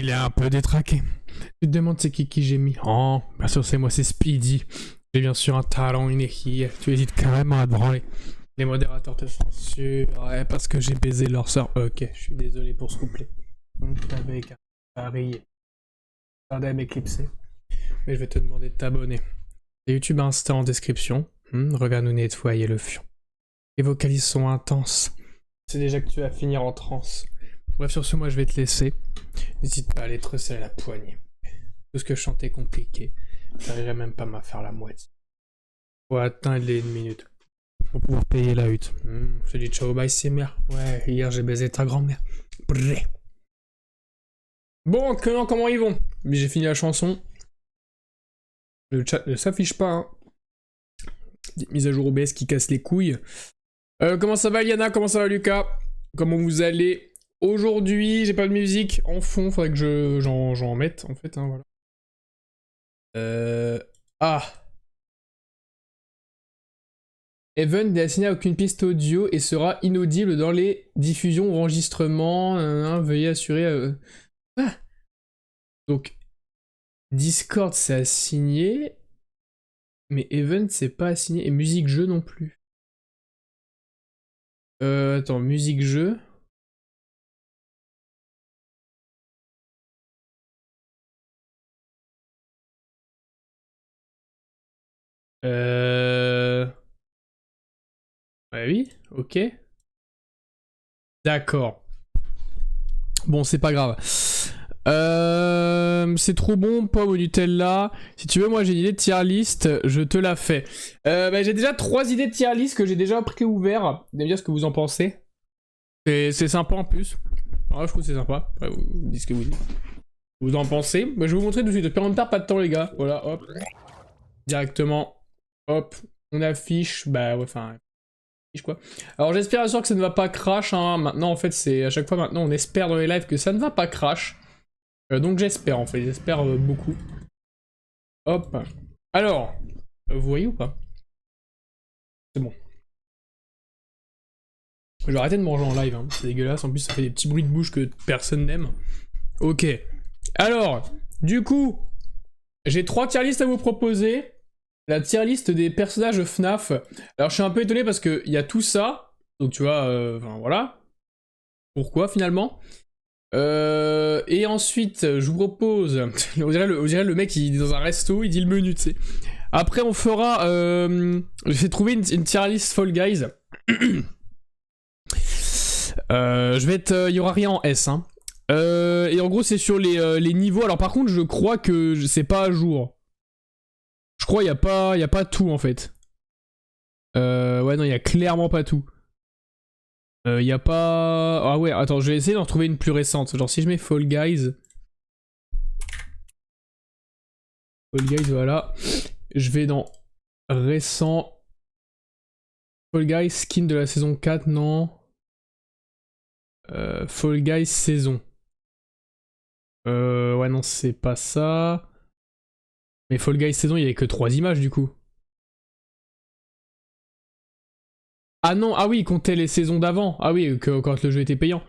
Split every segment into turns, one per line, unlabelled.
Il est un peu détraqué. Tu te demandes c'est qui j'ai mis. Oh, bien sûr c'est moi, c'est Speedy. J'ai bien sûr un talent inouï. Tu hésites carrément à te branler. Les modérateurs te censurent, ouais, parce que j'ai baisé leur sœur. Ok, je suis désolé pour ce couplet. Avec Paris, à m'éclipser. Mais je vais te demander de t'abonner. Et YouTube Insta en description. Regarde nous nettoyer le fion. Les vocalises sont intenses. C'est déjà que tu vas finir en transe. Bref, sur ce, moi je vais te laisser. N'hésite pas à aller te resserrer la poignée. Tout ce que je chantais est compliqué. J'arriverai même pas à m'en faire la moitié. Faut atteindre les 1 minute. Pour pouvoir payer la hutte. Je te dis ciao, bye, c'est mère. Ouais, hier j'ai baisé ta grand-mère. Brrr. Bon, comment ils vont? Mais j'ai fini la chanson. Le chat ne s'affiche pas, hein. Des mises à jour OBS qui cassent les couilles. Comment ça va, Yana? Comment ça va, Lucas? Comment vous allez? Aujourd'hui, j'ai pas de musique en fond. Faudrait que j'en mette, en fait, hein, voilà. Ah. Evan n'est assigné à aucune piste audio et sera inaudible dans les diffusions ou enregistrements. Veuillez assurer... Ah. Donc, Discord c'est assigné, mais Event c'est pas assigné, et musique jeu non plus. Attends, musique jeu. Ouais, oui, ok. D'accord. Bon, c'est pas grave. C'est trop bon, pomme au Nutella. Si tu veux, moi j'ai une idée de tier list, je te la fais. J'ai déjà 3 idées de tier list que j'ai déjà préouvert. Vous allez me dire ce que vous en pensez. C'est sympa en plus. Ah, je trouve que c'est sympa. Après, vous me dites ce que vous en pensez. Je vais vous montrer tout de suite. Ne perdons pas de temps, les gars. Voilà, hop. Directement. Hop. On affiche. Bah ouais, enfin. Quoi. Alors j'espère sûr que ça ne va pas crash, hein. Maintenant en fait c'est à chaque fois maintenant on espère dans les lives que ça ne va pas crash. Donc j'espère en fait, j'espère beaucoup. Hop. Alors, vous voyez ou pas? C'est bon. Je vais arrêter de manger en live, hein. C'est dégueulasse, en plus ça fait des petits bruits de bouche que personne n'aime. Ok. Alors, du coup, j'ai 3 tier lists à vous proposer. La tier list des personnages FNAF. Alors je suis un peu étonné parce qu'il y a tout ça. Donc tu vois, enfin voilà. Pourquoi finalement? Et ensuite, je vous propose... on dirait le mec, il est dans un resto, il dit le menu, tu sais. Après, on fera... j'ai trouvé une tier list Fall Guys. Je vais être... Il y aura rien en S, hein. Et en gros, c'est sur les niveaux. Alors par contre, je crois que c'est pas à jour. Je crois qu'il y a pas tout, en fait. Ouais, non, il y a clairement pas tout. Y a pas... Ah ouais, attends, je vais essayer d'en retrouver une plus récente. Genre si je mets Fall Guys... Fall Guys, voilà. Je vais dans récent... Fall Guys, skin de la saison 4, non. Fall Guys saison. Ouais, non, c'est pas ça. Mais Fall Guys saison, il y avait que 3 images, du coup. Ah non, ah oui, il comptait les saisons d'avant. Ah oui, quand le jeu était payant.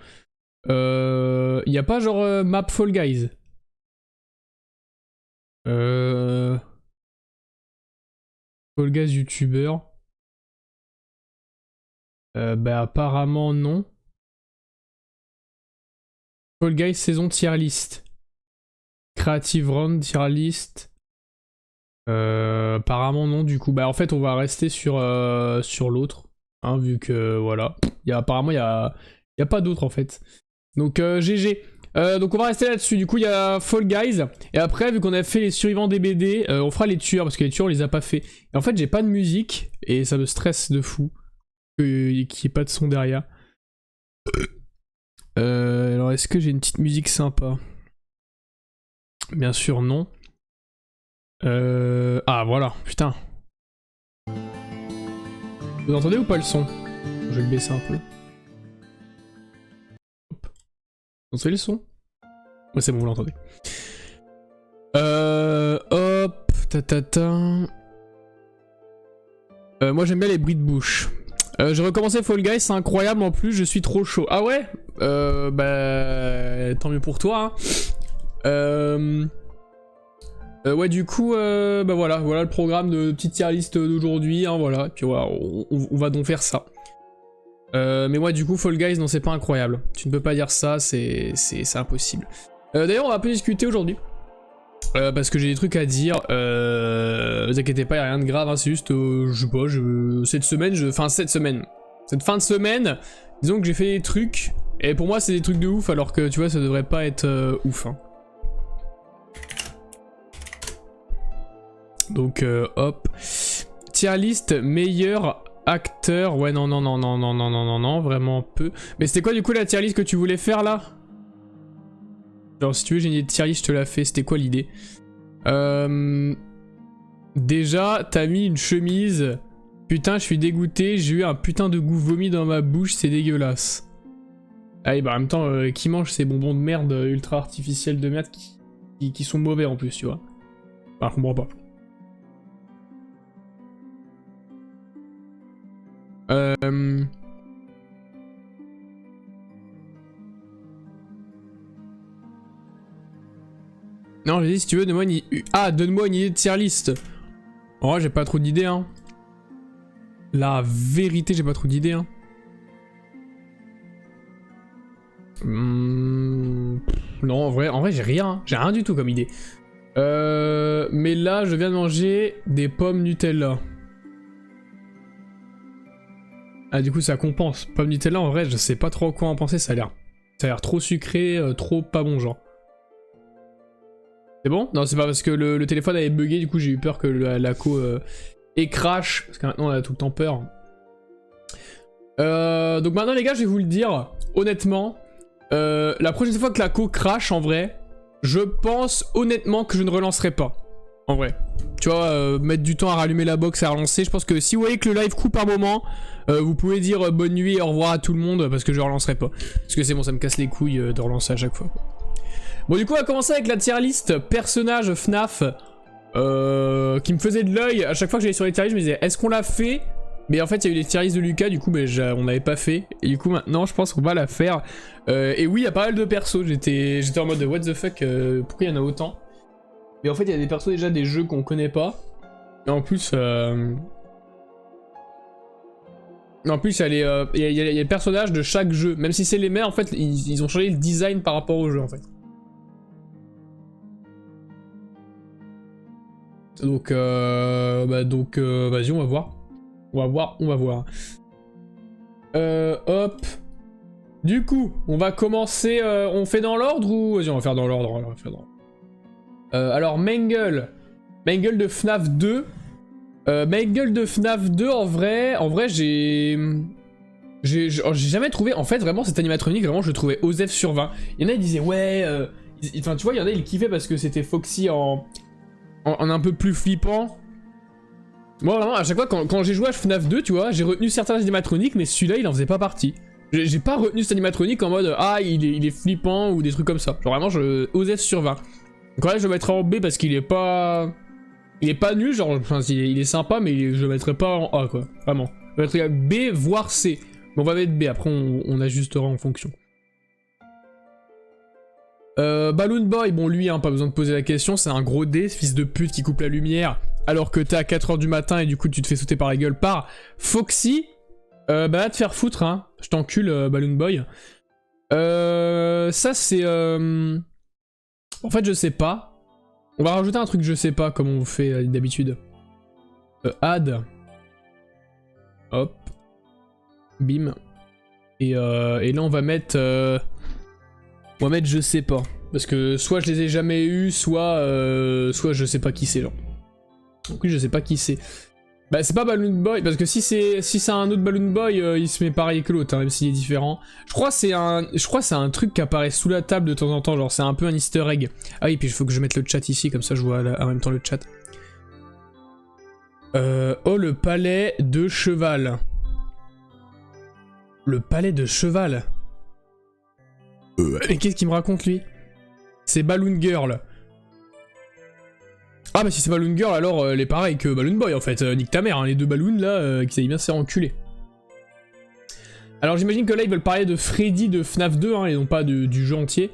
Y a pas genre map Fall Guys. Fall Guys YouTuber. Apparemment non. Fall Guys saison tier list. Creative Round tier list. Apparemment non du coup. Bah en fait on va rester sur l'autre. Hein, vu que voilà. Apparemment il y a pas d'autre en fait. Donc GG. Donc on va rester là-dessus. Du coup il y a Fall Guys. Et après vu qu'on a fait les survivants des BD, on fera les tueurs parce que les tueurs on les a pas fait. Et en fait j'ai pas de musique et ça me stresse de fou qu'il n'y ait pas de son derrière. Alors est-ce que j'ai une petite musique sympa? Bien sûr non. Ah voilà, putain. Vous entendez ou pas le son? Je vais le baisser un peu. Hop. Vous entendez le son? Ouais c'est bon, vous l'entendez. Hop, moi j'aime bien les bruits de bouche. J'ai recommencé Fall Guys, c'est incroyable en plus, je suis trop chaud. Ah ouais? Tant mieux pour toi, hein. Ouais, du coup, bah voilà le programme de petite tier list d'aujourd'hui, hein, voilà. Puis voilà, on va donc faire ça. Mais ouais, du coup, Fall Guys, non, c'est pas incroyable. Tu ne peux pas dire ça, c'est impossible. D'ailleurs, on va un peu discuter aujourd'hui. Parce que j'ai des trucs à dire. Vous inquiétez pas, y a rien de grave, hein, c'est juste, je sais pas, cette fin de semaine, disons que j'ai fait des trucs. Et pour moi, c'est des trucs de ouf, alors que tu vois, ça devrait pas être ouf. Hein. Donc, hop. Tier list, meilleur acteur. Ouais, non, vraiment peu. Mais c'était quoi du coup la tier list que tu voulais faire là? Genre, si tu veux, j'ai une idée de tier list, je te la fais. C'était quoi l'idée? Déjà, t'as mis une chemise. Putain, je suis dégoûté. J'ai eu un putain de goût vomi dans ma bouche, c'est dégueulasse. Allez, bah en même temps, qui mange ces bonbons de merde ultra artificiels de merde qui sont mauvais en plus, tu vois? Bah, je comprends pas. Non, j'ai dit, si tu veux, donne-moi une idée de tier list. En vrai, j'ai pas trop d'idées, hein. La vérité, j'ai pas trop d'idées, hein. Non, en vrai, j'ai rien. Hein. J'ai rien du tout comme idée. Mais là, je viens de manger des pommes Nutella. Ah, du coup, ça compense. Pommes Nutella, en vrai, je sais pas trop quoi en penser. Ça a l'air trop sucré, trop pas bon, genre. C'est bon? Non, c'est pas parce que le téléphone avait bugué, du coup j'ai eu peur que la co crash, parce que maintenant on a tout le temps peur. Donc maintenant les gars, je vais vous le dire, honnêtement, la prochaine fois que la co crash en vrai, je pense honnêtement que je ne relancerai pas. En vrai. Tu vois, mettre du temps à rallumer la box et à relancer, je pense que si vous voyez que le live coupe un moment, vous pouvez dire bonne nuit et au revoir à tout le monde, parce que je relancerai pas. Parce que c'est bon, ça me casse les couilles de relancer à chaque fois. Bon, du coup, on va commencer avec la tier list personnage FNAF qui me faisait de l'œil. À chaque fois que j'allais sur les tier list, je me disais, est-ce qu'on l'a fait? Mais en fait, il y a eu les tier list de Lucas, du coup, on n'avait pas fait. Et du coup, maintenant, je pense qu'on va la faire. Et oui, il y a pas mal de persos. J'étais en mode, what the fuck, pourquoi il y en a autant? Mais en fait, il y a des persos déjà des jeux qu'on connaît pas. Et en plus, il y a les personnages de chaque jeu. Même si c'est les mêmes, en fait, ils ont changé le design par rapport au jeu, en fait. Donc, vas-y, on va voir. On va voir. Hop. Du coup, on va commencer. On fait dans l'ordre ou. Vas-y, on va faire dans l'ordre. Alors, Mangle de FNAF 2. Mangle de FNAF 2, en vrai, j'ai jamais trouvé. En fait, vraiment, cet animatronique, vraiment, je le trouvais OSEF sur 20. Il y en a, ils disaient, ouais. Enfin, tu vois, il y en a, ils kiffaient parce que c'était Foxy en un peu plus flippant. Moi vraiment à chaque fois quand j'ai joué à FNAF 2, tu vois, j'ai retenu certains animatroniques, mais celui-là il en faisait pas partie. J'ai pas retenu cet animatronique en mode il est flippant ou des trucs comme ça. Genre vraiment je OSEF sur 20. Donc là je le mettrai en B parce qu'il est pas. Il est pas nul, genre enfin il est sympa, mais je le mettrai pas en A quoi. Vraiment. Je le mettrai B voire C. Mais on va mettre B, après on ajustera en fonction. Balloon Boy, bon lui, hein, pas besoin de poser la question, c'est un gros D, fils de pute qui coupe la lumière alors que t'es à 4h du matin et du coup tu te fais sauter par la gueule par Foxy. Bah va te faire foutre, hein, je t'encule Balloon Boy. Ça c'est... En fait je sais pas. On va rajouter un truc je sais pas comme on fait d'habitude. Add. Hop. Bim. Et là on va mettre... On va mettre je sais pas. Parce que soit je les ai jamais eus, soit je sais pas qui c'est genre. Donc oui je sais pas qui c'est. Bah c'est pas Balloon Boy, parce que si c'est un autre Balloon Boy, il se met pareil que l'autre, hein, même s'il est différent. Je crois que c'est un truc qui apparaît sous la table de temps en temps, genre c'est un peu un easter egg. Ah oui, puis il faut que je mette le chat ici, comme ça je vois en même temps le chat. Oh le palais de cheval. Le palais de cheval. Mais qu'est-ce qu'il me raconte lui? C'est Balloon Girl. Ah bah si c'est Balloon Girl alors elle est pareille que Balloon Boy en fait, nique ta mère, hein, les deux balloons là, qui savent bien se faire enculer. Alors j'imagine que là ils veulent parler de Freddy de FNAF 2 hein, et non pas du jeu entier.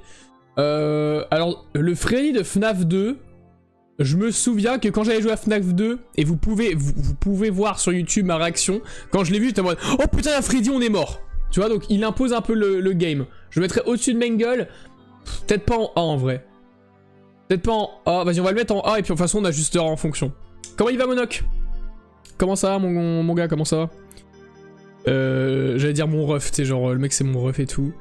Alors, le Freddy de FNAF 2, je me souviens que quand j'avais joué à FNAF 2, et vous pouvez voir sur YouTube ma réaction, quand je l'ai vu, j'étais en mode « Oh putain, un Freddy, on est mort !» Tu vois, donc il impose un peu le game. Je le mettrais au-dessus de Mangle, peut-être pas en A en vrai. Peut-être pas en A, vas-y on va le mettre en A, et puis de toute façon on ajustera en fonction. Comment il va Monoc? Comment ça va mon gars, comment ça va? J'allais dire mon ref, tu sais, genre le mec c'est mon ref et tout.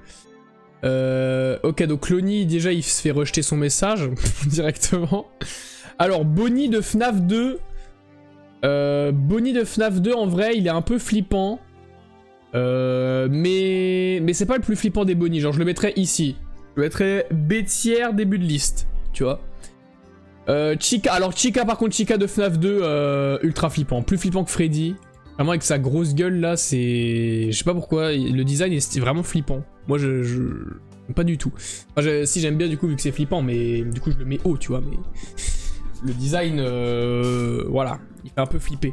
Ok, donc Clony, déjà il se fait rejeter son message directement. Alors, Bonnie de FNAF 2. Bonnie de FNAF 2, en vrai, il est un peu flippant. Mais c'est pas le plus flippant des Bonnie. Genre, je le mettrais ici. Je le mettrais B tiers, début de liste. Tu vois. Chica. Alors, Chica, par contre, Chica de FNAF 2, ultra flippant. Plus flippant que Freddy. Vraiment, avec sa grosse gueule là, c'est. Je sais pas pourquoi. Le design est vraiment flippant. Moi, pas du tout. Enfin, si j'aime bien du coup vu que c'est flippant, mais du coup je le mets haut, tu vois. Mais le design, voilà, il fait un peu flipper.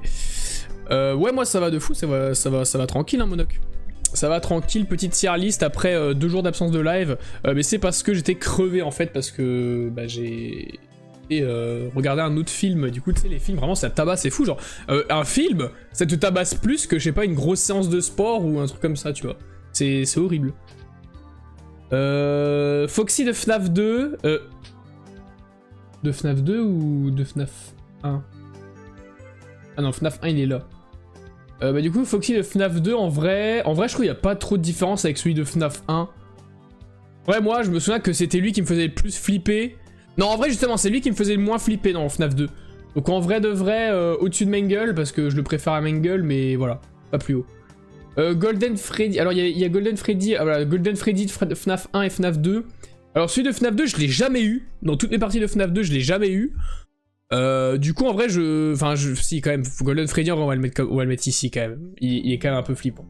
Ouais, moi ça va de fou, ça va tranquille, hein, Monoc. Ça va tranquille, petite tier list après 2 jours d'absence de live. Mais c'est parce que j'étais crevé en fait, parce que bah, j'ai regardé un autre film. Du coup, tu sais, les films, vraiment ça tabasse, c'est fou. Genre, un film, ça te tabasse plus que, je sais pas, une grosse séance de sport ou un truc comme ça, tu vois. C'est horrible. Foxy de FNAF 2. De FNAF 2 ou de FNAF 1? Ah non, FNAF 1 il est là. Bah du coup, Foxy de FNAF 2, en vrai je trouve qu'il n'y a pas trop de différence avec celui de FNAF 1. Ouais, moi je me souviens que c'était lui qui me faisait le plus flipper. Non, en vrai justement, c'est lui qui me faisait le moins flipper dans FNAF 2. Donc en vrai de vrai, au-dessus de Mangle, parce que je le préfère à Mangle, mais voilà, pas plus haut. Golden Freddy, alors il y a Golden Freddy, voilà, Golden Freddy de FNAF 1 et FNAF 2. Alors celui de FNAF 2 je l'ai jamais eu, dans toutes les parties de FNAF 2 je l'ai jamais eu. Du coup en vrai si quand même, Golden Freddy on va le mettre ici quand même, il est quand même un peu flippant.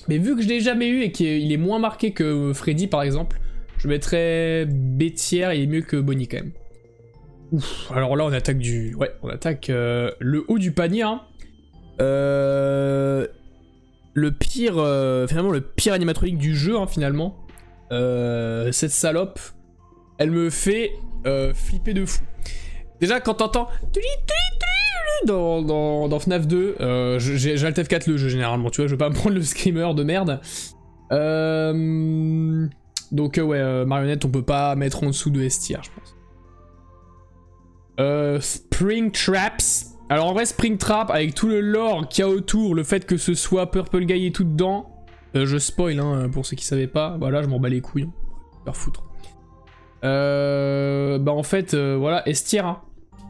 Mais vu que je l'ai jamais eu et qu'il est moins marqué que Freddy par exemple, je mettrais B tiers, il est mieux que Bonnie quand même. Ouf, alors là on attaque le haut du panier, hein. Le pire, finalement le pire animatronique du jeu, hein, finalement. Cette salope, elle me fait flipper de fou. Déjà quand t'entends dans FNAF 2, j'ai Alt F4 le jeu généralement, tu vois, je veux pas me prendre le screamer de merde. Donc ouais, marionnette on peut pas mettre en dessous de S tier, je pense. Spring Traps. Alors en vrai Springtrap, avec tout le lore qu'il y a autour, le fait que ce soit Purple Guy et tout dedans, je spoil hein, pour ceux qui savaient pas, voilà, je m'en bats les couilles, faire foutre. Bah en fait, voilà, S-tier, hein.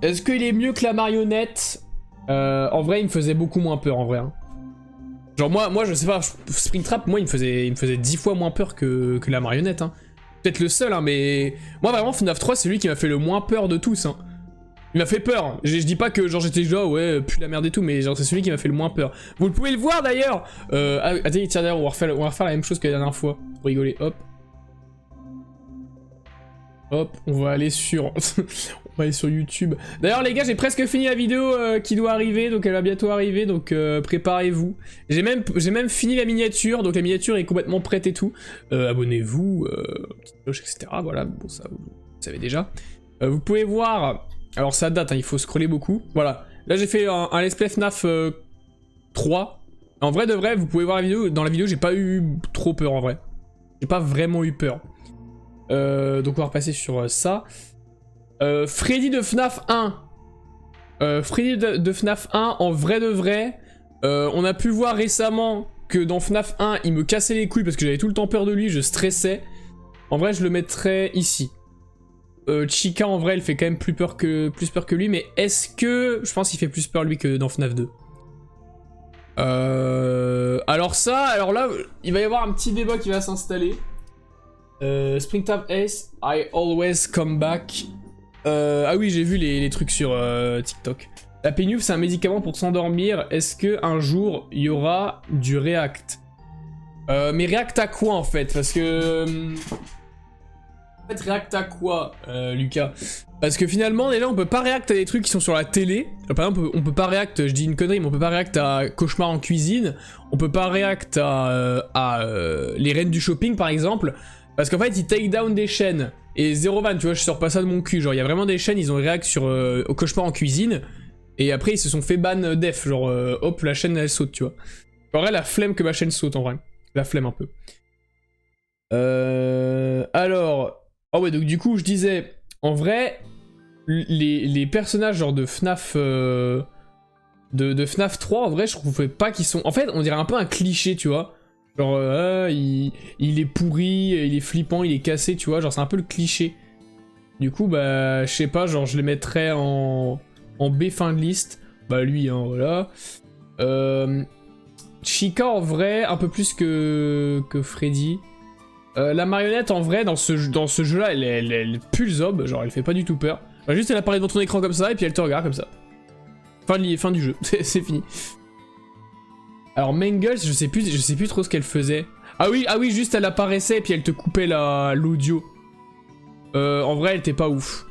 Est-ce qu'il est mieux que la marionnette? En vrai il me faisait beaucoup moins peur en vrai, hein. Genre moi je sais pas, Springtrap, moi il me faisait 10 fois moins peur que la marionnette, hein. Peut-être le seul, hein, mais moi vraiment FNAF 3 c'est lui qui m'a fait le moins peur de tous, hein. Il m'a fait peur, je dis pas que genre j'étais genre ouais puis la merde et tout, mais genre c'est celui qui m'a fait le moins peur. Vous pouvez le voir d'ailleurs. Attendez, tiens d'ailleurs on va refaire la même chose que la dernière fois, pour rigoler, hop. Hop, on va aller sur YouTube. D'ailleurs les gars, j'ai presque fini la vidéo qui doit arriver, donc elle va bientôt arriver, donc préparez-vous. J'ai même fini la miniature, donc la miniature est complètement prête et tout. Abonnez-vous, petite cloche, etc. Voilà, bon ça vous savez déjà. Vous pouvez voir, alors ça date, hein, il faut scroller beaucoup. Voilà, là j'ai fait un let's play FNAF 3. En vrai de vrai, vous pouvez voir la vidéo, dans la vidéo j'ai pas eu trop peur en vrai. J'ai pas vraiment eu peur. Donc on va repasser sur ça. Freddy de FNAF 1. Freddy de FNAF 1, en vrai de vrai, on a pu voir récemment que dans FNAF 1, il me cassait les couilles parce que j'avais tout le temps peur de lui, je stressais. En vrai, je le mettrais ici. Chica, en vrai, elle fait quand même plus peur que lui, mais est-ce que... Je pense qu'il fait plus peur lui que dans FNAF 2. Alors là, il va y avoir un petit débat qui va s'installer. Springtrap Ace, I always come back. Ah oui, j'ai vu les trucs sur TikTok. La pénuf, c'est un médicament pour s'endormir. Est-ce que un jour il y aura du React? Mais React à quoi en fait? Parce que en fait, React à quoi, Lucas? Parce que finalement, déjà, on peut pas React à des trucs qui sont sur la télé. Par exemple, on peut pas React, je dis une connerie, mais on peut pas React à Cauchemar en cuisine. On peut pas React à les reines du shopping, par exemple. Parce qu'en fait, ils take down des chaînes. Et 0 van, tu vois, je sors pas ça de mon cul. Genre, il y a vraiment des chaînes, ils ont réact sur au cauchemar en cuisine. Et après, ils se sont fait ban def. Genre, hop, la chaîne, elle saute, tu vois. En vrai, la flemme que ma chaîne saute, en vrai. La flemme, un peu. Alors... Oh ouais, donc du coup, je disais... En vrai, les personnages genre de FNAF... de FNAF 3, en vrai, je trouvais pas qu'ils sont... En fait, on dirait un peu un cliché, tu vois. Genre, il est pourri, il est flippant, il est cassé, tu vois. Genre, c'est un peu le cliché. Du coup, bah, je sais pas, genre, je les mettrais en B fin de liste. Bah, lui, hein, voilà. Chica, en vrai, un peu plus que Freddy. La marionnette, en vrai, dans ce jeu-là, elle pue le zob. Genre, elle fait pas du tout peur. Genre, juste, elle apparaît devant ton écran comme ça, et puis elle te regarde comme ça. Fin du jeu, c'est fini. Alors Mangles, je sais plus trop ce qu'elle faisait. Ah oui, juste elle apparaissait et puis elle te coupait l'audio. En vrai, elle était pas ouf.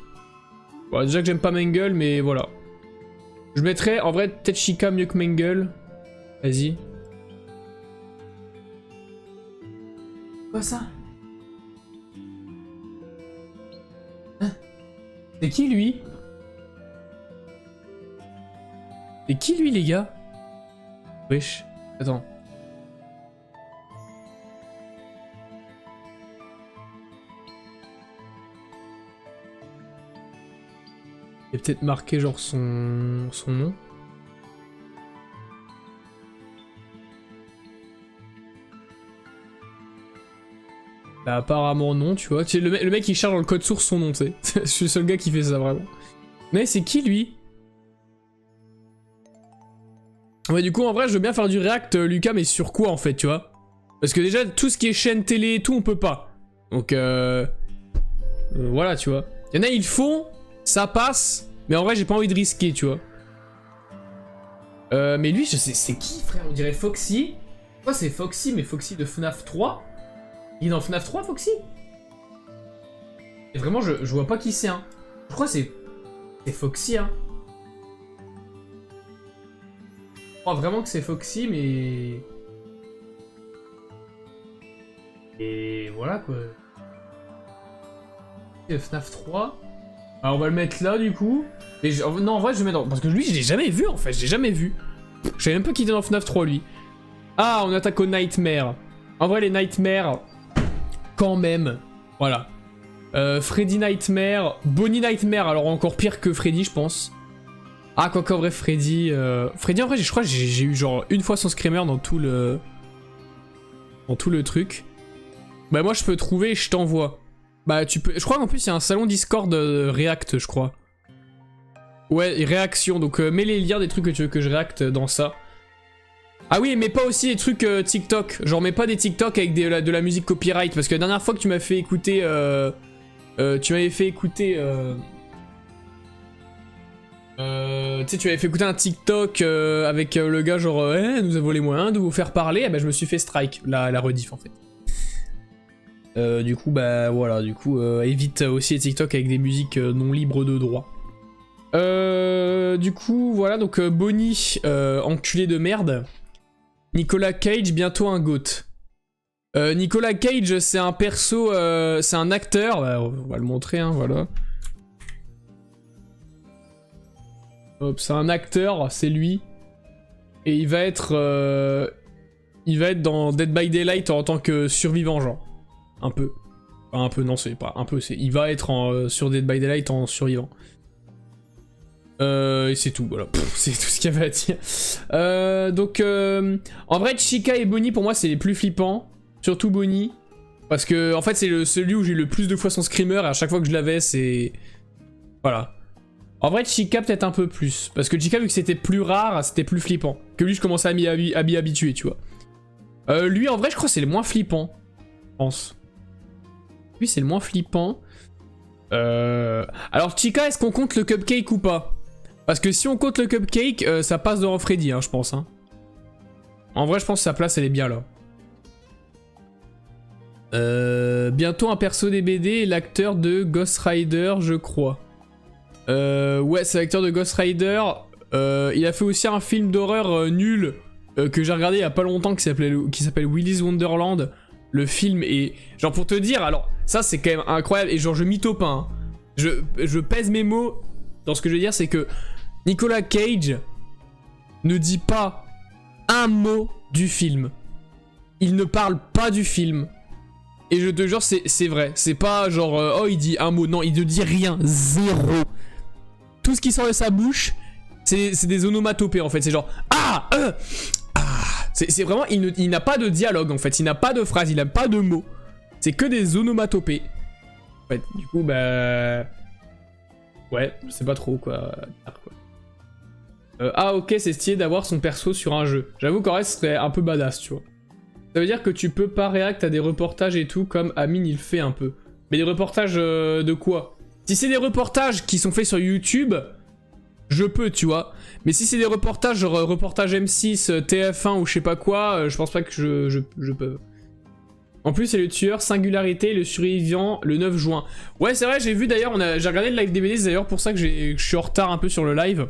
Bon, déjà que j'aime pas Mangle, mais voilà. Je mettrais, en vrai, peut-être Chica mieux que Mangle. Vas-y. Quoi ça? Hein? C'est qui lui? C'est qui lui, les gars? Wesh. Attends. Il y a peut-être marqué genre son nom. Bah apparemment non, tu vois. Le mec il charge dans le code source son nom, tu sais. Je suis le seul gars qui fait ça vraiment. Mais c'est qui lui? Ouais, du coup, en vrai, je veux bien faire du React, Lucas, mais sur quoi, en fait, tu vois? Parce que déjà, tout ce qui est chaîne télé et tout, on peut pas. Donc, voilà, tu vois. Y'en a, ils le font, ça passe, mais en vrai, j'ai pas envie de risquer, tu vois. Mais lui, je sais, c'est qui, frère? On dirait Foxy. Quoi, c'est Foxy, mais Foxy de FNAF 3? Il est dans FNAF 3, Foxy? Et vraiment, je vois pas qui c'est, hein. Je crois que c'est Foxy, hein. Je crois vraiment que c'est Foxy, mais... Et voilà, quoi. FNAF 3. Alors, on va le mettre là, du coup. Et non, en vrai, je le mets dans... Parce que lui, je l'ai jamais vu, en fait. Je l'ai jamais vu. Je savais même pas qu'il était dans FNAF 3, lui. Ah, on attaque au Nightmare. En vrai, les Nightmares... Quand même. Voilà. Freddy Nightmare. Bonnie Nightmare, alors encore pire que Freddy, je pense. Ah, quoi qu'en vrai, Freddy... Freddy, en vrai, je crois que j'ai eu genre une fois son screamer dans tout le... Dans tout le truc. Bah moi, je peux trouver et je t'envoie. Bah tu peux... Je crois qu'en plus, il y a un salon Discord React, je crois. Ouais, réaction. Donc mets les liens des trucs que tu veux que je réacte dans ça. Ah oui, mais pas aussi des trucs TikTok. Genre, mets pas des TikTok avec de la musique copyright. Parce que la dernière fois que tu m'as fait écouter... tu m'avais fait écouter... tu sais, tu avais fait écouter un TikTok avec le gars genre nous avons les moyens de vous faire parler, et bah je me suis fait strike, la rediff en fait. Du coup bah voilà, du coup évite aussi les TikTok avec des musiques non libres de droit. Du coup voilà, donc Bonnie, enculé de merde. Nicolas Cage, bientôt un GOAT. Nicolas Cage c'est un perso, c'est un acteur, bah, on va le montrer hein, voilà. Hop, c'est un acteur, c'est lui. Et il va être dans Dead by Daylight en tant que survivant, genre. Un peu. Enfin, un peu, non, c'est pas un peu, c'est... Il va être sur Dead by Daylight en survivant. Et c'est tout, voilà. C'est tout ce qu'il y avait à dire. Donc, en vrai, Chica et Bonnie, pour moi, c'est les plus flippants. Surtout Bonnie. Parce que, en fait, c'est celui où j'ai eu le plus de fois son screamer, et à chaque fois que je l'avais, c'est... Voilà. En vrai, Chica peut-être un peu plus. Parce que Chica, vu que c'était plus rare, c'était plus flippant. Que lui, je commençais à m'y habituer, tu vois. Lui, en vrai, je crois que c'est le moins flippant. Je pense. Lui, c'est le moins flippant. Alors, Chica, est-ce qu'on compte le cupcake ou pas? Parce que si on compte le cupcake, ça passe devant Freddy, hein, je pense. Hein. En vrai, je pense que sa place, elle est bien là. Bientôt un perso des BD, l'acteur de Ghost Rider, je crois. Ouais, c'est l'acteur de Ghost Rider. Il a fait aussi un film d'horreur nul que j'ai regardé il y a pas longtemps qui s'appelle Willy's Wonderland.
Le film est... Genre pour te dire, alors ça c'est quand même incroyable et genre je mytho pas. Hein. Je pèse mes mots dans ce que je veux dire, c'est que Nicolas Cage ne dit pas un mot du film. Il ne parle pas du film. Et je te jure, c'est vrai. C'est pas genre, oh il dit un mot. Non, il ne dit rien. Zéro. Tout ce qui sort de sa bouche, c'est des onomatopées en fait. C'est genre, ah, ah. C'est vraiment, il n'a pas de dialogue en fait. Il n'a pas de phrase, il n'a pas de mots. C'est que des onomatopées. En fait, du coup, bah... Ouais, je sais pas trop quoi dire, quoi. Ah ok, c'est stylé d'avoir son perso sur un jeu. J'avoue qu'en vrai, ce serait un peu badass, tu vois. Ça veut dire que tu peux pas réact à des reportages et tout, comme Amine il fait un peu. Mais des reportages de quoi? Si c'est des reportages qui sont faits sur YouTube, je peux, tu vois. Mais si c'est des reportages, genre reportage M6, TF1 ou je sais pas quoi, je pense pas que je peux. En plus, c'est le tueur, singularité, le survivant, le 9 juin. Ouais, c'est vrai, j'ai vu d'ailleurs, j'ai regardé le live DVD, c'est d'ailleurs pour ça que je suis en retard un peu sur le live.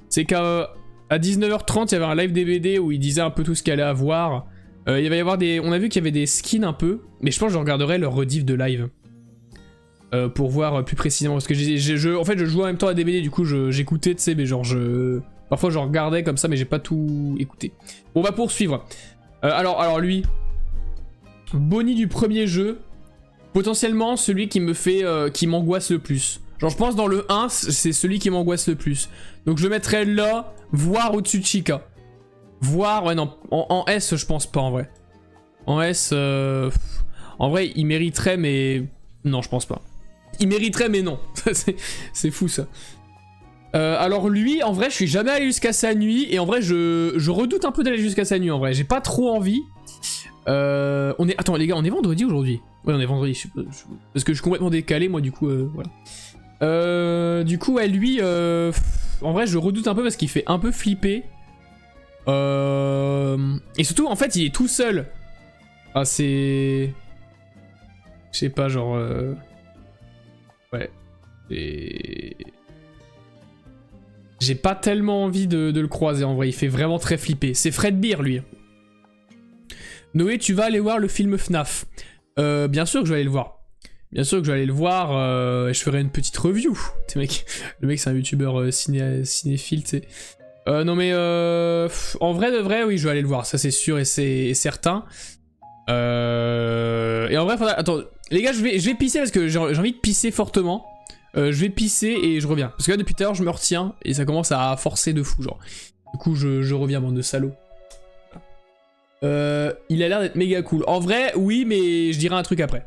C'est qu'à 19h30, il y avait un live DVD où il disait un peu tout ce qu'il allait avoir. Il va y avoir des... On a vu qu'il y avait des skins un peu, mais je pense que je regarderai leur rediff de live. Pour voir plus précisément, parce que en fait je jouais en même temps à DVD, du coup j'écoutais, tu sais, mais genre parfois je regardais comme ça, mais j'ai pas tout écouté. Bon, on va poursuivre. Alors lui... Bonnie du premier jeu, potentiellement celui qui me fait... qui m'angoisse le plus. Genre je pense dans le 1, c'est celui qui m'angoisse le plus. Donc je le mettrais là, voire au-dessus de Chica. Voire... Ouais non, en S je pense pas en vrai. En S... En vrai il mériterait mais... Non je pense pas. Il mériterait mais non. C'est fou ça. Alors lui, en vrai je suis jamais allé jusqu'à sa nuit. Et en vrai je redoute un peu d'aller jusqu'à sa nuit en vrai. J'ai pas trop envie. Attends les gars, on est vendredi aujourd'hui? Ouais on est vendredi, parce que je suis complètement décalé moi du coup, voilà. Du coup ouais lui, en vrai je redoute un peu parce qu'il fait un peu flipper. Et surtout en fait il est tout seul. Ah c'est... Je sais pas genre... Ouais. Et... J'ai pas tellement envie de le croiser en vrai, il fait vraiment très flipper. C'est Fred Beer lui. Noé, tu vas aller voir le film FNAF. Bien sûr que je vais aller le voir. Bien sûr que je vais aller le voir, je ferai une petite review. Le mec c'est un youtubeur cinéphile, tu sais. Non mais en vrai de vrai, oui, je vais aller le voir, ça c'est sûr et c'est certain. Et en vrai, attends, les gars, je vais pisser parce que j'ai envie de pisser fortement. Je vais pisser et je reviens. Parce que là, depuis tout à l'heure, je me retiens et ça commence à forcer de fou, genre. Du coup, je reviens, bande de salauds. Il a l'air d'être méga cool. En vrai, oui, mais je dirai un truc après.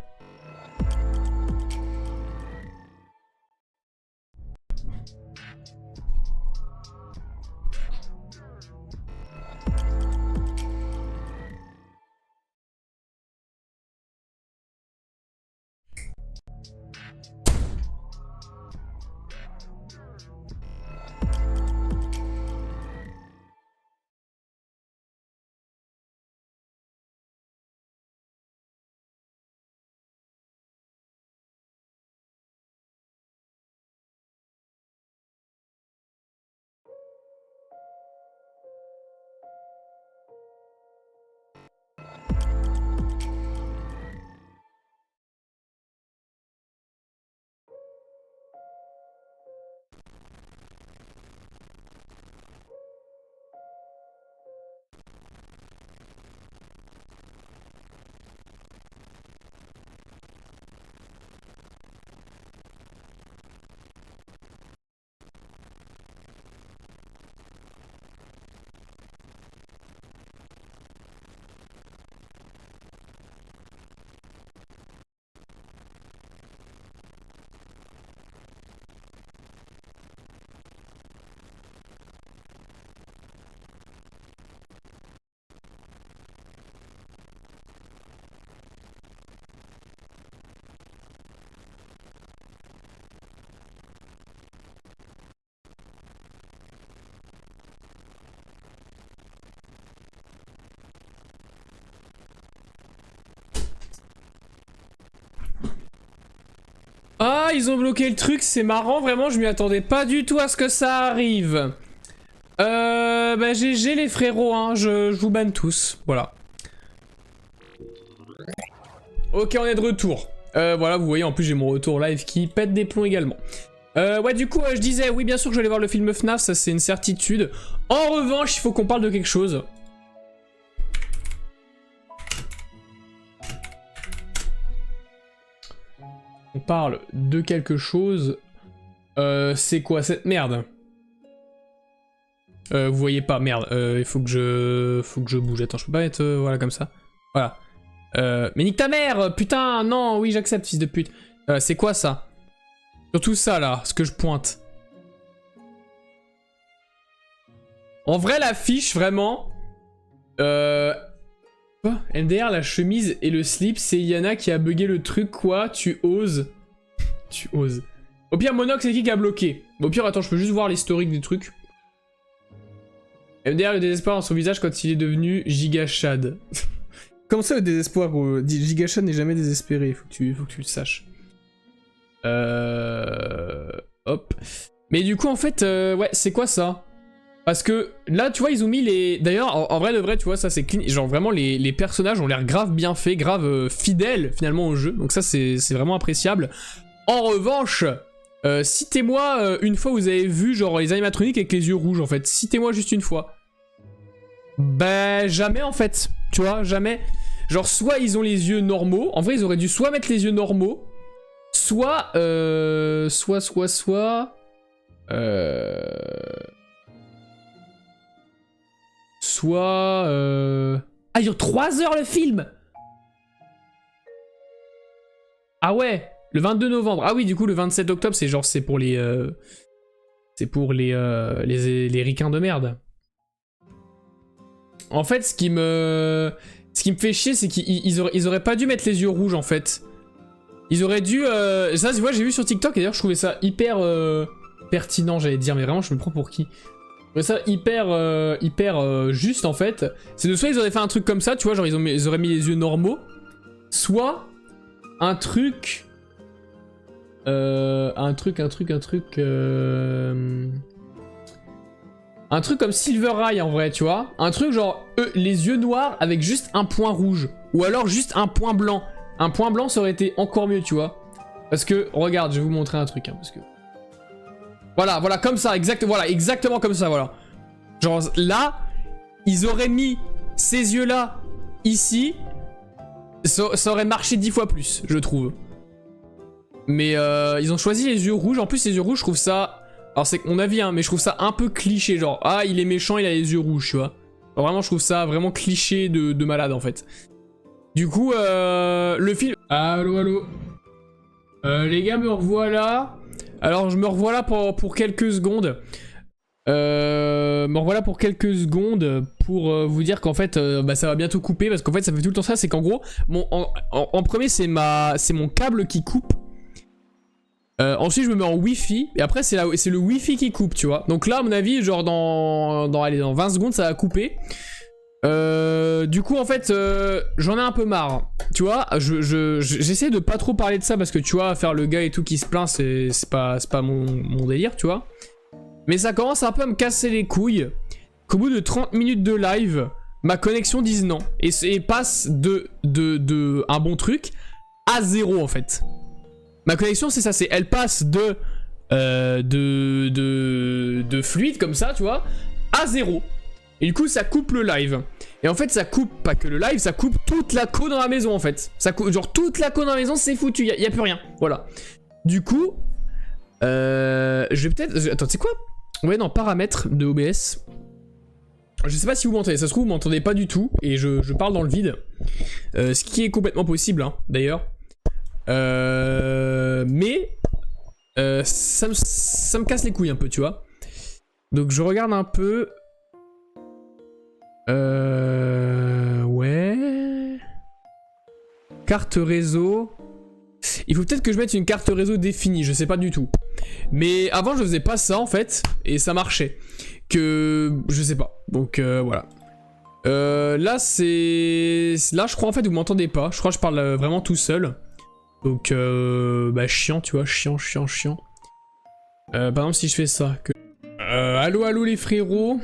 Ah, ils ont bloqué le truc, c'est marrant, vraiment, je m'y attendais pas du tout à ce que ça arrive. Bah GG les frérots, hein, je vous banne tous, voilà. Ok, on est de retour. Voilà, vous voyez, en plus j'ai mon retour live qui pète des plombs également. Ouais, du coup, je disais, oui, bien sûr que je vais aller voir le film FNAF, ça c'est une certitude. En revanche, il faut qu'on parle de quelque chose. On parle de quelque chose. C'est quoi cette merde? Vous voyez pas, merde. Il faut que je bouge. Attends, je peux pas être voilà comme ça. Voilà. Mais nique ta mère, putain, non, oui, j'accepte, fils de pute. C'est quoi ça? Surtout ça là, ce que je pointe. En vrai, l'affiche, vraiment. Quoi? MDR, la chemise et le slip, c'est Yana qui a bugué le truc, quoi? Tu oses. Tu oses. Au pire, Monox, c'est qui a bloqué? Au pire, attends, je peux juste voir l'historique des trucs. MDR, le désespoir dans son visage quand il est devenu Gigachad. Comment ça, le désespoir, gros? Gigachad n'est jamais désespéré, faut que tu le saches. Hop. Mais du coup, en fait, ouais, c'est quoi ça? Parce que là, tu vois, ils ont mis les... D'ailleurs, en vrai de vrai, tu vois, ça c'est clean. Genre vraiment, les personnages ont l'air grave bien faits, grave fidèles finalement au jeu. Donc ça, c'est vraiment appréciable. En revanche, citez-moi une fois où vous avez vu genre les animatroniques avec les yeux rouges en fait. Citez-moi juste une fois. Bah, jamais en fait. Tu vois, jamais. Genre, soit ils ont les yeux normaux. En vrai, ils auraient dû soit mettre les yeux normaux, soit... Soit... Ah, il dure 3 heures le film! Ah ouais, le 22 novembre. Ah oui, du coup, le 27 octobre, c'est genre, c'est pour les... C'est pour les ricains de merde. En fait, ce qui me fait chier, c'est qu'ils auraient pas dû mettre les yeux rouges, en fait. Ils auraient dû... Ça, tu vois, j'ai vu sur TikTok, et d'ailleurs, je trouvais ça hyper pertinent, j'allais dire, mais vraiment, je me prends pour qui? Je trouvais ça hyper juste, en fait. C'est de soit ils auraient fait un truc comme ça, tu vois, genre, ils auraient mis les yeux normaux, soit un truc... Un truc comme Silver Eye en vrai, tu vois. Un truc genre les yeux noirs avec juste un point rouge. Ou alors juste un point blanc. Un point blanc ça aurait été encore mieux, tu vois. Parce que, regarde, je vais vous montrer un truc, hein, parce que... Voilà, comme ça, exactement comme ça, voilà. Genre là, ils auraient mis ces yeux-là, ici. Ça aurait marché 10 fois plus, je trouve. Mais ils ont choisi les yeux rouges. En plus, les yeux rouges, je trouve ça... Alors, c'est mon avis, hein, mais je trouve ça un peu cliché. Genre, ah, il est méchant, il a les yeux rouges, tu vois. Alors, vraiment, je trouve ça vraiment cliché de malade, en fait. Du coup, le film... Allô. Les gars, me revoilà. Alors, je me revoilà pour quelques secondes. Me revoilà pour quelques secondes pour vous dire qu'en fait bah, ça va bientôt couper parce qu'en fait ça fait tout le temps ça, c'est qu'en gros en premier c'est mon câble qui coupe. Ensuite je me mets en wifi et après c'est le wifi qui coupe, tu vois. Donc là à mon avis genre dans 20 secondes ça va couper. Du coup en fait j'en ai un peu marre, tu vois. J'essaie de pas trop parler de ça parce que tu vois faire le gars et tout qui se plaint c'est pas mon délire, tu vois. Mais ça commence un peu à me casser les couilles qu'au bout de 30 minutes de live, ma connexion dise non. Et passe de un bon truc à 0 en fait. Ma connexion c'est ça, elle passe de fluide comme ça, tu vois, à 0. Et du coup ça coupe le live. Et en fait ça coupe pas que le live, ça coupe toute la co dans la maison en fait. Ça coupe, genre toute la co dans la maison c'est foutu, y a plus rien. Voilà. Du coup, je vais peut-être... Attends, tu sais quoi? Ouais, non, paramètres de OBS. Je sais pas si vous m'entendez, ça se trouve vous m'entendez pas du tout, et je parle dans le vide. Ce qui est complètement possible, hein, d'ailleurs. Mais... ça me casse les couilles un peu, tu vois. Donc je regarde un peu... Ouais... Carte réseau... Il faut peut-être que je mette une carte réseau définie, je sais pas du tout. Mais avant je faisais pas ça en fait, et ça marchait. Je sais pas, donc voilà. Là c'est... Là je crois en fait vous m'entendez pas, je crois que je parle vraiment tout seul. Donc bah chiant tu vois, chiant. Par exemple si je fais ça, que... Allô les frérots.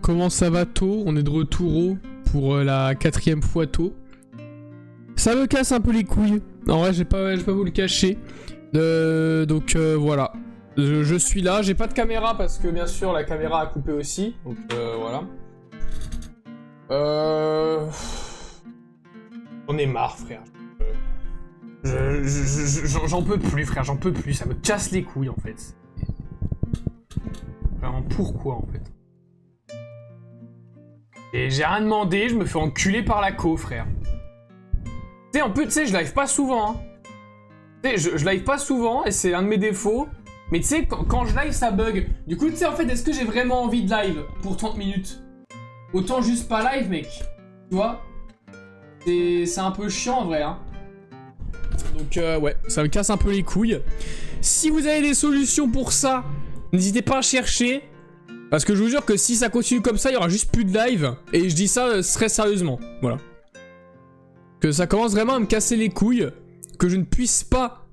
Comment ça va tôt? On est de retour pour la 4e fois tôt.
Ça me casse un peu les couilles. En vrai, je vais pas vous le cacher. Donc voilà. Je suis là. J'ai pas de caméra parce que bien sûr la caméra a coupé aussi. Donc voilà. J'en ai marre, frère. J'en peux plus, frère. J'en peux plus. Ça me casse les couilles en fait. Vraiment, pourquoi en fait? Et j'ai rien demandé. Je me fais enculer par la co, frère. Tu sais, en plus, tu sais, je live pas souvent. Hein. Tu sais, je live pas souvent et c'est un de mes défauts. Mais tu sais, quand je live, ça bug. Du coup, tu sais, en fait, est-ce que j'ai vraiment envie de live pour 30 minutes? Autant juste pas live, mec. Tu vois? C'est un peu chiant, en vrai, hein. Donc, ouais, ça me casse un peu les couilles. Si vous avez des solutions pour ça, n'hésitez pas à chercher. Parce que je vous jure que si ça continue comme ça, il y aura juste plus de live. Et je dis ça très sérieusement. Voilà. Que ça commence vraiment à me casser les couilles. Que je ne puisse pas...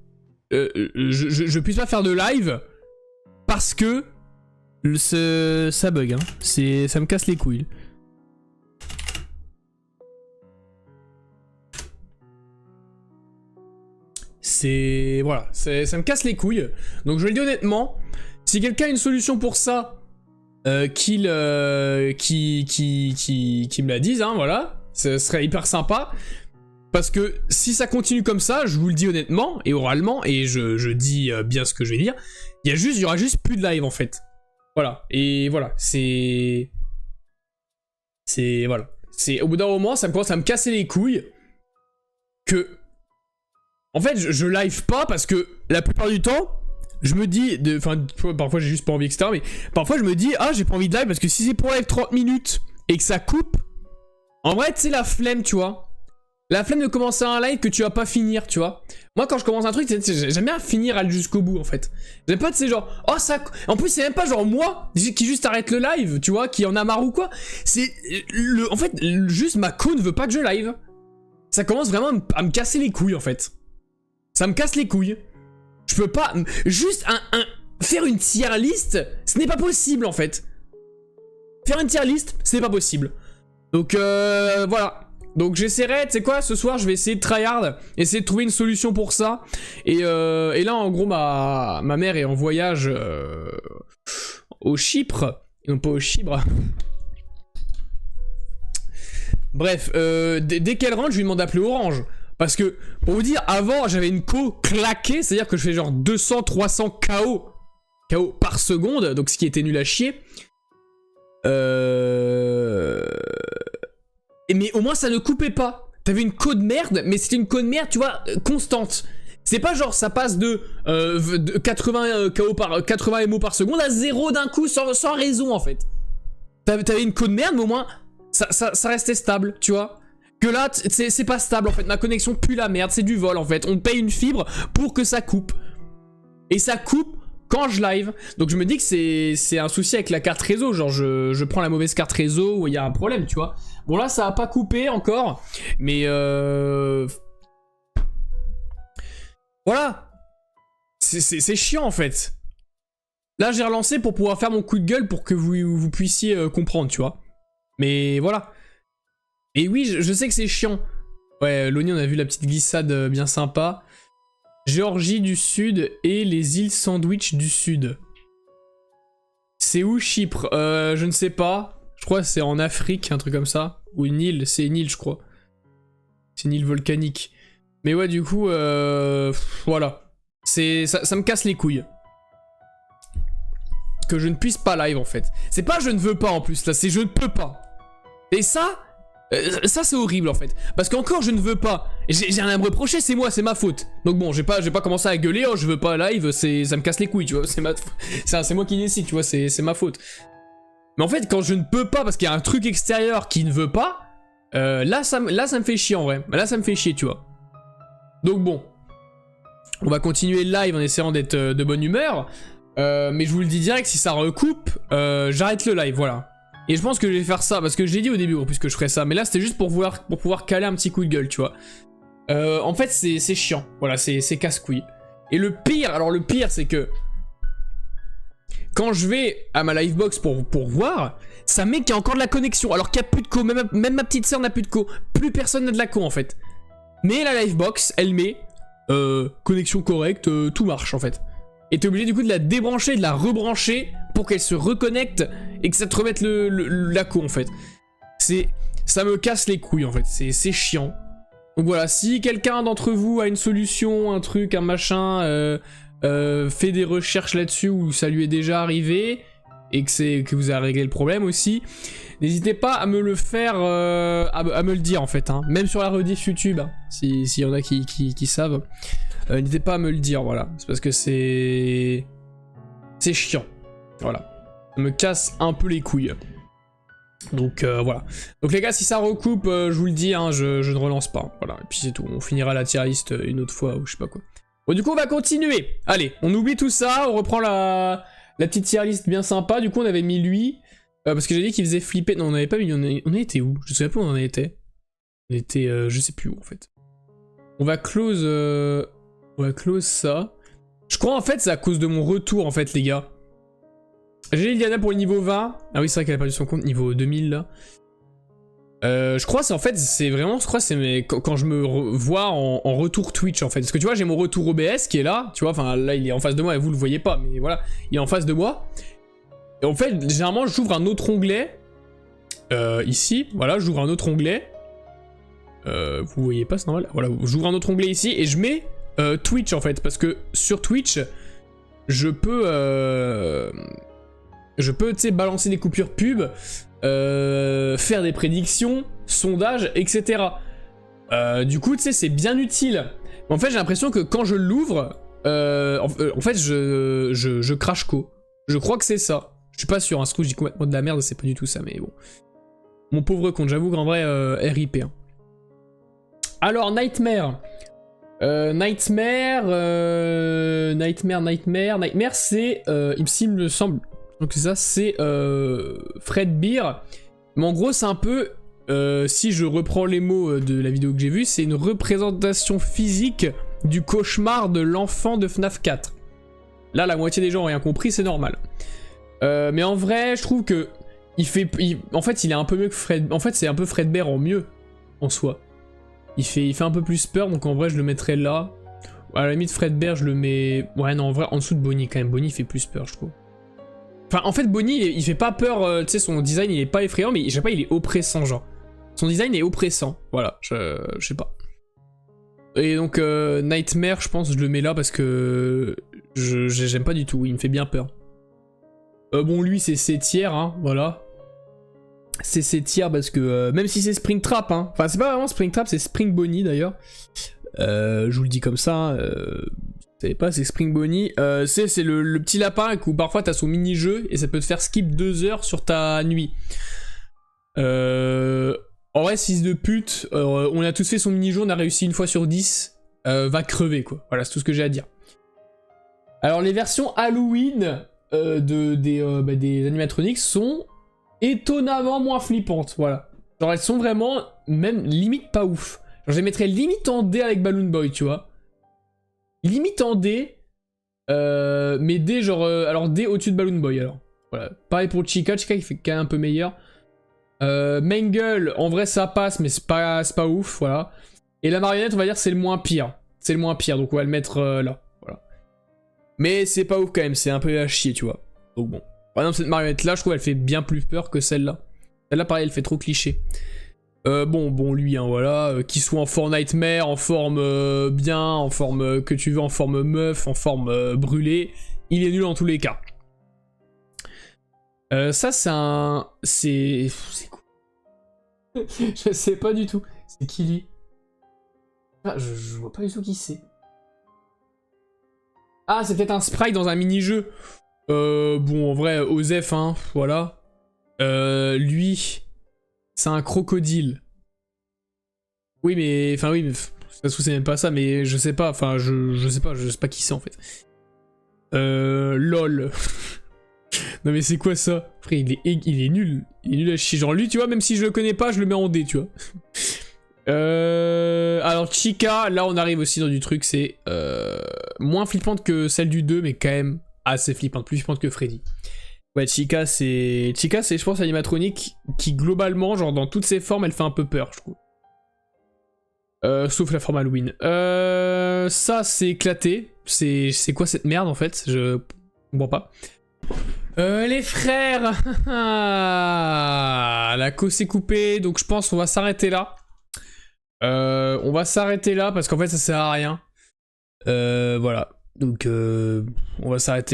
je puisse pas faire de live. Parce que... ça bug, hein. Ça me casse les couilles. Voilà. Ça me casse les couilles. Donc je le dis honnêtement. Si quelqu'un a une solution pour ça... qui me la dise, hein, voilà. Ce serait hyper sympa. Parce que si ça continue comme ça, je vous le dis honnêtement et oralement, et je dis bien ce que je vais dire, il y aura juste plus de live en fait. Voilà. Et voilà, voilà. Au bout d'un moment, ça commence à me casser les couilles. Que... En fait, je live pas parce que la plupart du temps... Je me dis, parfois j'ai juste pas envie, etc. Mais parfois je me dis, ah, j'ai pas envie de live parce que si c'est pour live 30 minutes et que ça coupe, en vrai, tu sais, la flemme, tu vois. La flemme de commencer un live que tu vas pas finir, tu vois. Moi, quand je commence un truc, j'aime bien finir aller jusqu'au bout, en fait. J'aime pas, tu sais, genre, oh, ça. En plus, c'est même pas genre moi qui juste arrête le live, tu vois, qui en a marre ou quoi. C'est. En fait, juste ma co ne veut pas que je live. Ça commence vraiment à me casser les couilles, en fait. Ça me casse les couilles. Je peux pas... Juste faire une tier list, ce n'est pas possible en fait. Faire une tier list, ce n'est pas possible. Donc voilà. Donc j'essaierai, tu sais quoi, ce soir je vais essayer de tryhard, essayer de trouver une solution pour ça. Et là en gros ma mère est en voyage au Chypre, et non pas au Chypre. Bref, dès qu'elle rentre, je lui demande d'appeler Orange. Parce que, pour vous dire, avant, j'avais une co claquée, c'est-à-dire que je fais genre 200-300 KO par seconde, donc ce qui était nul à chier. Mais au moins, ça ne coupait pas. T'avais une co de merde, mais c'était une co de merde, tu vois, constante. C'est pas genre, ça passe de 80 KO par 80 MO par seconde à 0 d'un coup, sans raison, en fait. T'avais une co de merde, mais au moins, ça restait stable, tu vois. Que là, c'est pas stable en fait, ma connexion pue la merde, c'est du vol en fait. On paye une fibre pour que ça coupe. Et ça coupe quand je live. Donc je me dis que c'est un souci avec la carte réseau, genre je prends la mauvaise carte réseau où il y a un problème, tu vois. Bon là, ça a pas coupé encore, mais voilà. C'est chiant en fait. Là, j'ai relancé pour pouvoir faire mon coup de gueule pour que vous puissiez comprendre, tu vois. Mais voilà. Et oui, je sais que c'est chiant. Ouais, Loni, on a vu la petite glissade bien sympa. Géorgie du Sud et les îles Sandwich du Sud. C'est où Chypre? Je ne sais pas. Je crois que c'est en Afrique, un truc comme ça. Ou une île, c'est une île, je crois. C'est une île volcanique. Mais ouais, du coup, voilà. Ça me casse les couilles. Que je ne puisse pas live, en fait. C'est pas je ne veux pas, en plus, là, c'est je ne peux pas. Et ça c'est horrible en fait. Parce qu'encore je ne veux pas. J'ai rien à me reprocher, c'est moi, c'est ma faute. Donc bon, je vais pas commencer à gueuler, oh je veux pas live, ça me casse les couilles, tu vois. C'est moi qui décide, tu vois, c'est ma faute. Mais en fait, quand je ne peux pas parce qu'il y a un truc extérieur qui ne veut pas, là ça me fait chier en vrai. Là ça me fait chier, tu vois. Donc bon. On va continuer le live en essayant d'être de bonne humeur. Mais je vous le dis direct, si ça recoupe, j'arrête le live, voilà. Et je pense que je vais faire ça, parce que je l'ai dit au début, en plus que je ferais ça. Mais là, c'était juste pour pouvoir caler un petit coup de gueule, tu vois. En fait, c'est chiant. Voilà, c'est casse-couille. Et le pire, c'est que... Quand je vais à ma livebox pour voir, ça met qu'il y a encore de la connexion. Alors qu'il n'y a plus de co. Même ma petite sœur n'a plus de co. Plus personne n'a de la co, en fait.
Mais la Livebox, elle met connexion correcte, tout marche en fait. Et t'es obligé du coup de la débrancher, de la rebrancher pour qu'elle se reconnecte et que ça te remette la co en fait. Ça me casse les couilles en fait, c'est chiant. Donc voilà, si quelqu'un d'entre vous a une solution, un truc, un machin, fait des recherches là-dessus ou ça lui est déjà arrivé et que vous avez réglé le problème aussi, n'hésitez pas à me le faire, à me le dire en fait, hein. Même sur la rediff YouTube, hein, s'il y en a qui savent. N'hésitez pas à me le dire, voilà. C'est parce que c'est chiant. Voilà. Ça me casse un peu les couilles. Donc voilà. Donc les gars, si ça recoupe, je vous le dis, hein, je ne relance pas. Voilà. Et puis c'est tout. On finira la tier list une autre fois ou je sais pas quoi. Bon, du coup, on va continuer. Allez, on oublie tout ça. On reprend la petite tier list bien sympa. Du coup, on avait mis lui. Parce que j'ai dit qu'il faisait flipper. Non, on n'avait pas mis. On était où? Je sais pas où on en était. On était. Je sais plus où en fait. On va close. On va close ça. Je crois en fait c'est à cause de mon retour en fait les gars. J'ai Liliana pour le niveau 20. Ah oui c'est vrai qu'elle a perdu son compte niveau 2000 là. Je crois c'est en fait c'est vraiment je crois c'est quand je me vois en retour Twitch en fait. Parce que tu vois j'ai mon retour OBS qui est là. Tu vois enfin là il est en face de moi et vous le voyez pas mais voilà il est en face de moi. Et en fait généralement j'ouvre un autre onglet. Ici voilà j'ouvre un autre onglet. Vous voyez pas c'est normal. Voilà j'ouvre un autre onglet ici et je mets Twitch en fait, parce que sur Twitch, je peux tu sais, balancer des coupures pub, faire des prédictions, sondages, etc. Du coup, tu sais, c'est bien utile. Mais en fait, j'ai l'impression que quand je l'ouvre, en fait, je crash co. Je crois que c'est ça. Je suis pas sûr, hein, ce coup, je dis complètement de la merde, c'est pas du tout ça, mais bon. Mon pauvre compte, j'avoue qu'en vrai, RIP. Hein. Alors, Nightmare, c'est, il me semble, donc ça, c'est Fred Beer. Mais en gros, c'est un peu, si je reprends les mots de la vidéo que j'ai vue, c'est une représentation physique du cauchemar de l'enfant de FNAF 4. Là, la moitié des gens ont rien compris, c'est normal. Mais en vrai, je trouve que en fait, il est un peu mieux que Fred. En fait, c'est un peu Fred Bear en mieux, en soi. Il fait un peu plus peur, donc en vrai je le mettrais là. À la limite Fred Bear je le mets... Ouais non en vrai en dessous de Bonnie quand même, Bonnie fait plus peur je trouve. Enfin en fait Bonnie il fait pas peur, tu sais son design il est pas effrayant mais je sais pas il est oppressant genre. Son design est oppressant, voilà, je sais pas. Et donc Nightmare je pense je le mets là parce que j'aime pas du tout, il me fait bien peur. Bon lui c'est C tiers hein, voilà. C'est C tiers parce que même si c'est Springtrap hein, enfin c'est pas vraiment Springtrap c'est Spring Bonnie d'ailleurs. Je vous le dis comme ça, vous savez pas c'est Spring Bonnie. C'est le petit lapin où parfois t'as son mini-jeu et ça peut te faire skip 2 heures sur ta nuit. En vrai 6 de pute, on a tous fait son mini-jeu, on a réussi une fois sur 10, va crever quoi, voilà c'est tout ce que j'ai à dire. Alors les versions Halloween des animatronics sont étonnamment moins flippantes, voilà. Genre elles sont vraiment, même limite pas ouf. Genre je les mettrais limite en D avec Balloon Boy, tu vois. Limite en D, mais D genre, alors D au-dessus de Balloon Boy alors. Voilà. Pareil pour Chica qui fait quand même un peu meilleur. Mangle, en vrai ça passe, mais c'est pas ouf, voilà. Et la marionnette, on va dire c'est le moins pire. C'est le moins pire, donc on va le mettre là, voilà. Mais c'est pas ouf quand même, c'est un peu à chier, tu vois. Donc bon. Par exemple, cette marionnette là, je trouve elle fait bien plus peur que celle-là. Celle-là, pareil, elle fait trop cliché. Bon, lui, hein, voilà. Qu'il soit en forme Nightmare, en forme bien, en forme que tu veux, en forme meuf, en forme brûlée, il est nul en tous les cas. Ça, c'est un... C'est quoi? Je sais pas du tout. C'est qui lui? Ah, je vois pas du tout qui c'est. Ah, c'est peut-être un sprite dans un mini-jeu. Bon, en vrai, Osef, hein, voilà. Lui, c'est un crocodile. Oui, mais... Enfin, oui, mais... Ça se trouve, c'est même pas ça, mais je sais pas, enfin, je sais pas qui c'est, en fait. LOL. Non, mais c'est quoi ça? Frère, il est nul. Il est nul à chier. Genre, lui, tu vois, même si je le connais pas, je le mets en D, tu vois. Alors, Chica, là, on arrive aussi dans du truc, c'est... moins flippante que celle du 2, mais quand même... assez flippante, plus flippante que Freddy. Ouais, Chica, c'est, je pense, animatronique qui, globalement, genre, dans toutes ses formes, elle fait un peu peur, je trouve. Sauf la forme Halloween. Ça, c'est éclaté. C'est quoi cette merde, en fait? Je comprends pas. Les frères. La cause est coupée, donc je pense qu'on va s'arrêter là. On va s'arrêter là, parce qu'en fait, ça sert à rien. Voilà. Donc, on va s'arrêter là.